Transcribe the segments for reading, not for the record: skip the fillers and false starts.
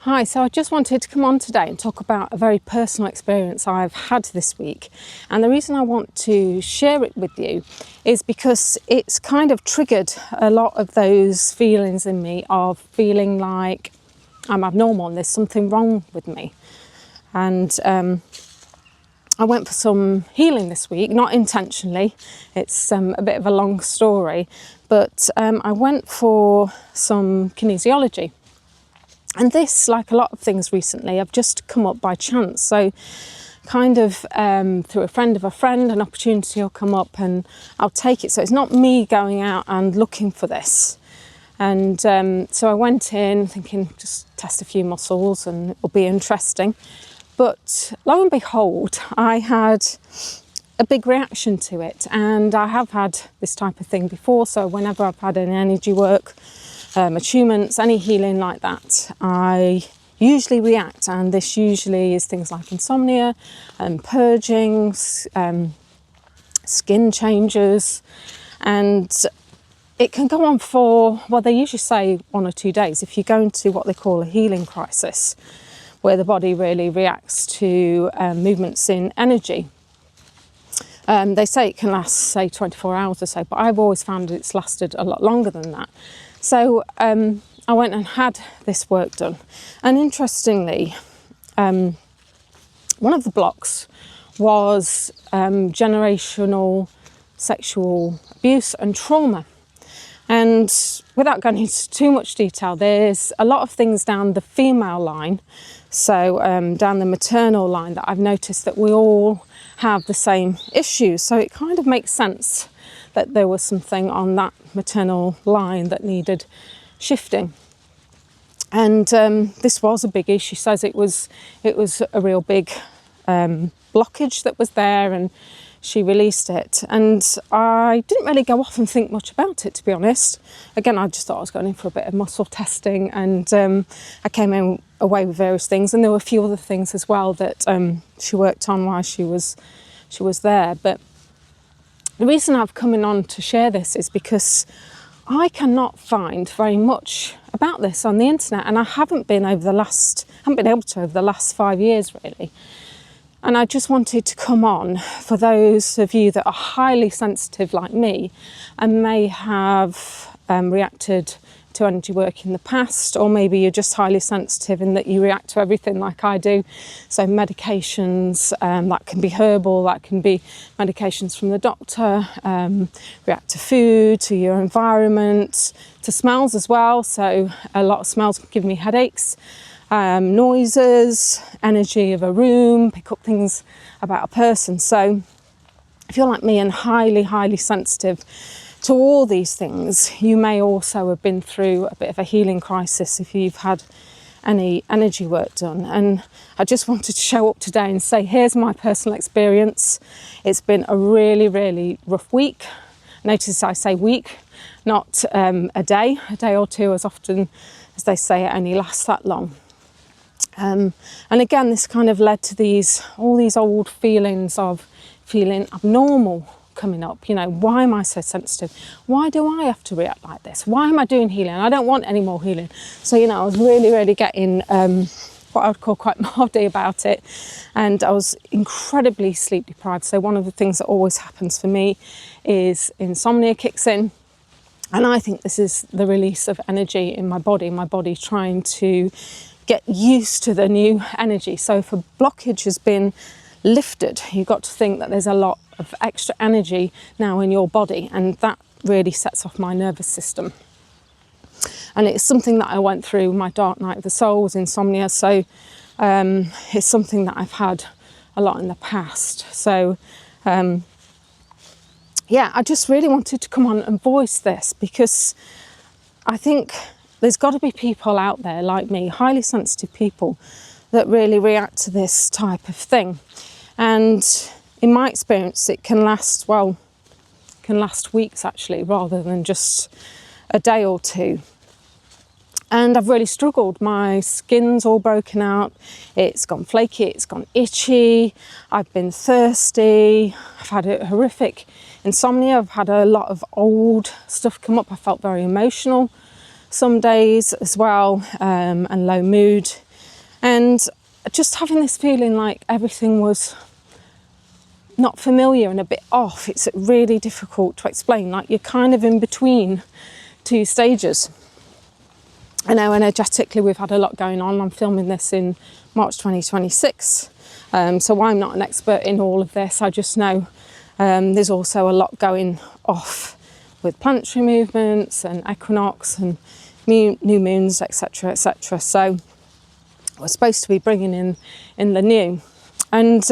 Hi, so I just wanted to come on today and talk about a very personal experience I've had this week. And the reason I want to share it with you is because it's kind of triggered a lot of those feelings in me of feeling like I'm abnormal and there's something wrong with me. And I went for some healing this week, not intentionally. It's a bit of a long story, but I went for some kinesiology. And this, like a lot of things recently, have just come up by chance. So kind of through a friend of a friend, an opportunity will come up and I'll take it. So it's not me going out and looking for this. And so I went in thinking, just test a few muscles and it'll be interesting. But lo and behold, I had a big reaction to it. And I have had this type of thing before. So whenever I've had any energy work, attunements, any healing like that, I usually react, and this usually is things like insomnia and purging, skin changes, and it can go on for, well, they usually say 1 or 2 days if you go into what they call a healing crisis, where the body really reacts to movements in energy. They say it can last, say, 24 hours or so, but I've always found it's lasted a lot longer than that. So I went and had this work done. And interestingly, one of the blocks was generational sexual abuse and trauma. And without going into too much detail, there's a lot of things down the female line, so down the maternal line, that I've noticed that we all have the same issues. So it kind of makes sense that there was something on that maternal line that needed shifting. And this was a biggie. She says it was a real big blockage that was there, and she released it. And I didn't really go off and think much about it, to be honest. Again, I just thought I was going in for a bit of muscle testing, and I came away with various things. And there were a few other things as well that she worked on while she was there. But the reason I've come in on to share this is because I cannot find very much about this on the internet, and I haven't been able to over the last 5 years really. And I just wanted to come on for those of you that are highly sensitive like me and may have reacted to energy work in the past, or maybe you're just highly sensitive in that you react to everything like I do. So medications, that can be herbal, that can be medications from the doctor, react to food, to your environment, to smells as well. So a lot of smells can give me headaches, noises, energy of a room, pick up things about a person. So if you're like me and highly, highly sensitive to all these things, you may also have been through a bit of a healing crisis if you've had any energy work done. And I just wanted to show up today and say, here's my personal experience. It's been a really, really rough week. Notice I say week, not a day or two, as often as they say it only lasts that long. And again, this kind of led to all these old feelings of feeling abnormal coming up. You know, why am I so sensitive? Why do I have to react like this? Why am I doing healing? I don't want any more healing. So, you know, I was really, really getting what I would call quite mardy about it. And I was incredibly sleep deprived. So one of the things that always happens for me is insomnia kicks in. And I think this is the release of energy in my body trying to get used to the new energy. So if a blockage has been lifted, you've got to think that there's a lot of extra energy now in your body, and that really sets off my nervous system. And it's something that I went through. My dark night of the soul was insomnia, so it's something that I've had a lot in the past. So yeah, I just really wanted to come on and voice this, because I think there's got to be people out there like me, highly sensitive people, that really react to this type of thing. And in my experience, it can last weeks actually, rather than just a day or two. And I've really struggled. My skin's all broken out. It's gone flaky, it's gone itchy. I've been thirsty. I've had a horrific insomnia. I've had a lot of old stuff come up. I felt very emotional some days as well, and low mood. And just having this feeling like everything was not familiar and a bit off. It's really difficult to explain, like you're kind of in between two stages. I know energetically we've had a lot going on. I'm filming this in March 2026, so I'm not an expert in all of this. I just know there's also a lot going off with planetary movements and equinox and new moons, etc, etc. So we're supposed to be bringing in the new. And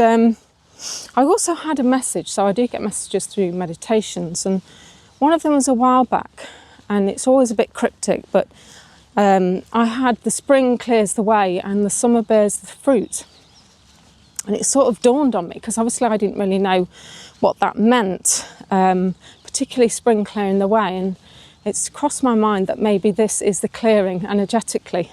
I also had a message, so I do get messages through meditations, and one of them was a while back, and it's always a bit cryptic, but I had the spring clears the way and the summer bears the fruit. And it sort of dawned on me, because obviously I didn't really know what that meant, particularly spring clearing the way. And it's crossed my mind that maybe this is the clearing energetically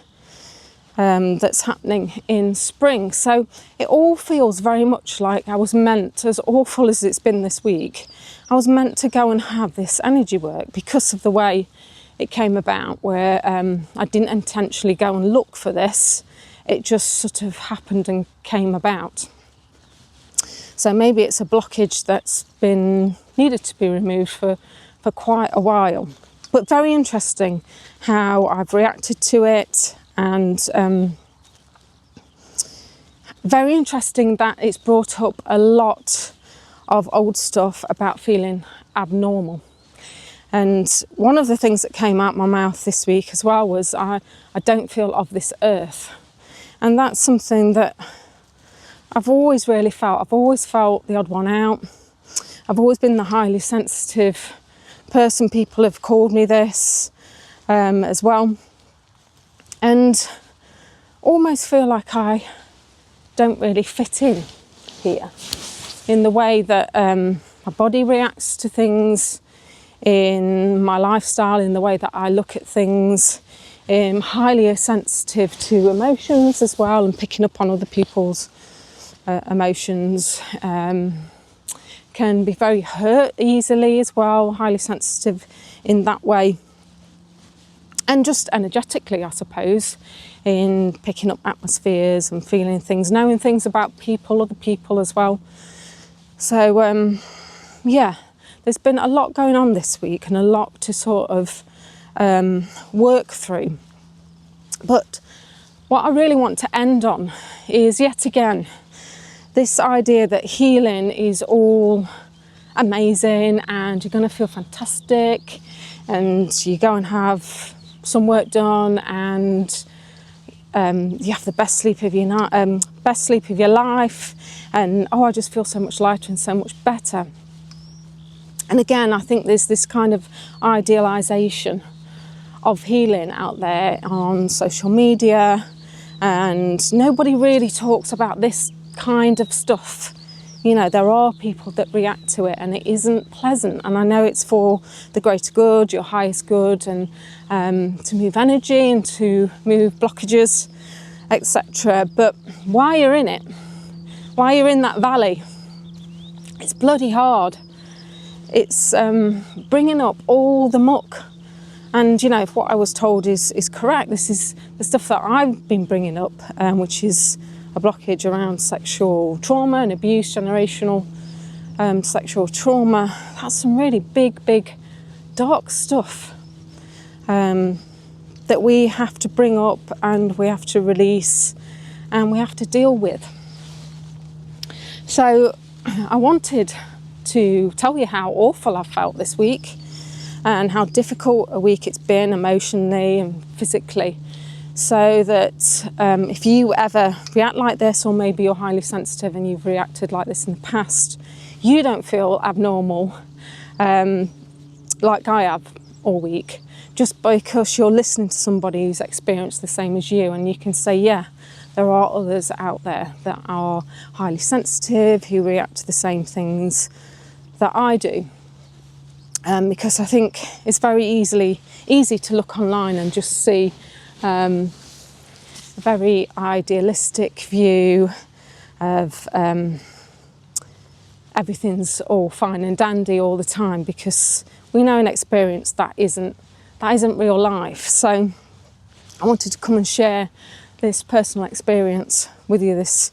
that's happening in spring. So it all feels very much like I was meant, as awful as it's been this week, I was meant to go and have this energy work because of the way it came about, where I didn't intentionally go and look for this. It just sort of happened and came about. So maybe it's a blockage that's been needed to be removed for quite a while. But very interesting how I've reacted to it, and very interesting that it's brought up a lot of old stuff about feeling abnormal. And one of the things that came out my mouth this week as well was I don't feel of this earth. And that's something that I've always really felt. I've always felt the odd one out. I've always been the highly sensitive person. People have called me this as well. And almost feel like I don't really fit in here, in the way that my body reacts to things, in my lifestyle, in the way that I look at things. I'm highly sensitive to emotions as well, and picking up on other people's emotions. Can be very hurt easily as well, highly sensitive in that way. And just energetically, I suppose, in picking up atmospheres and feeling things, knowing things about people, other people as well. So, yeah, there's been a lot going on this week and a lot to sort of work through. But what I really want to end on is, yet again, this idea that healing is all amazing and you're going to feel fantastic and you go and have some work done and you have the best sleep of your life, and I just feel so much lighter and so much better. And again, I think there's this kind of idealisation of healing out there on social media, and nobody really talks about this kind of stuff. You know, there are people that react to it and it isn't pleasant, and I know it's for the greater good, your highest good, and to move energy and to move blockages, etc. But while you're in it, while you're in that valley, it's bloody hard. It's bringing up all the muck. And, you know, if what I was told is correct, this is the stuff that I've been bringing up, which is a blockage around sexual trauma and abuse, generational sexual trauma. That's some really big, dark stuff that we have to bring up and we have to release and we have to deal with. So I wanted to tell you how awful I felt this week and how difficult a week it's been emotionally and physically, so that if you ever react like this, or maybe you're highly sensitive and you've reacted like this in the past, you don't feel abnormal like I have all week, just because you're listening to somebody who's experienced the same as you, and you can say, yeah, there are others out there that are highly sensitive, who react to the same things that I do. Because I think it's very easy to look online and just see a very idealistic view of everything's all fine and dandy all the time, because we know in experience that isn't real life. So I wanted to come and share this personal experience with you this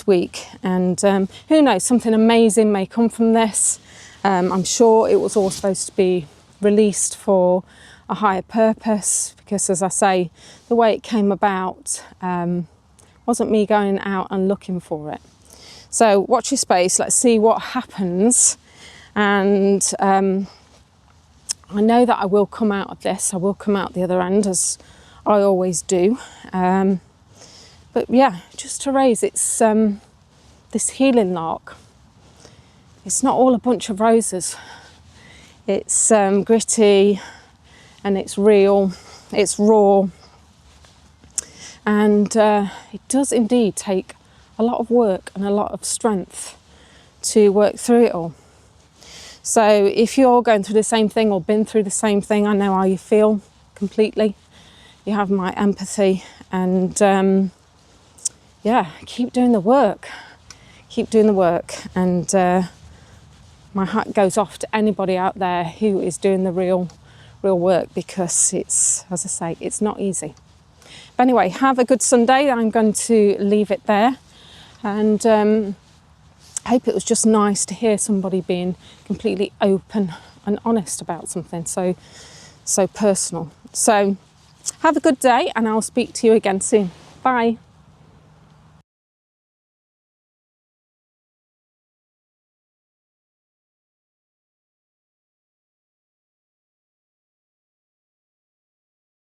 week, and who knows, something amazing may come from this. I'm sure it was all supposed to be released for a higher purpose, because as I say, the way it came about wasn't me going out and looking for it. So watch your space, let's see what happens. And I know that I will come out of this, I will come out the other end, as I always do. But yeah, just to raise, it's this healing lark. It's not all a bunch of roses. It's gritty, and it's real, it's raw. And it does indeed take a lot of work and a lot of strength to work through it all. So if you're going through the same thing or been through the same thing, I know how you feel completely. You have my empathy, and yeah, keep doing the work. Keep doing the work. And my hat goes off to anybody out there who is doing the real work, because it's, as I say, it's not easy. But anyway, have a good Sunday. I'm going to leave it there. And I hope it was just nice to hear somebody being completely open and honest about something so personal. So have a good day, and I'll speak to you again soon. Bye.